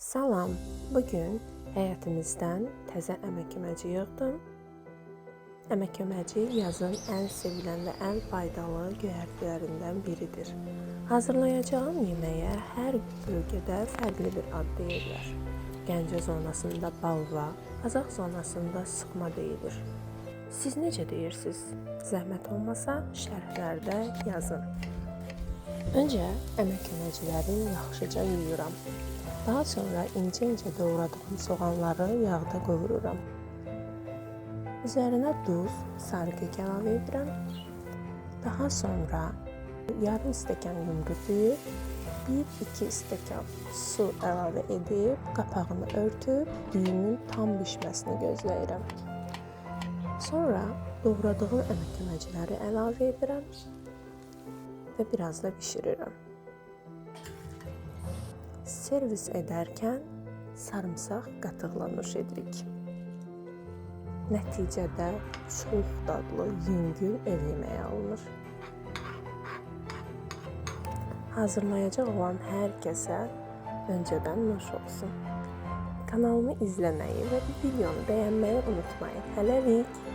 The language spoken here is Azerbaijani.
Salam, bugün həyətimizdən təzə əmək köməci yığdım. Əmək köməci yazın ən sevilən və ən faydalı göyərtilərindən biridir. Hazırlayacağım yeməyə hər bölgədə fərqli bir ad deyirlər. Gəncə zonasında balva, Qazax zonasında sıxma deyilir. Siz necə deyirsiniz? Zəhmət olmasa şərhlərdə yazın. Öncə əmək köməkçiləri yaxşıca yuyuram. Daha sonra incə-incə doğradığım soğanları yağda qovururam. Üzərinə duz, sarı kök əlavə edirəm. Daha sonra yarım stəkan yumru düyüb, 1-2 stəkan su əlavə edib, qapağını örtüb, düyünün tam bişməsini gözləyirəm. Sonra doğradığım əmək köməkçiləri əlavə edirəm və biraz da bişirirəm. Servis edərkən sarımsaq qatıqla nuş edirik. Nəticədə çox dadlı, yüngül ev yeməyi alınır. Hazırlayacaq olan hər kəsə öncədən nuş olsun. Kanalımı izləməyi və videonu bəyənməyi unutmayın. Hələlik.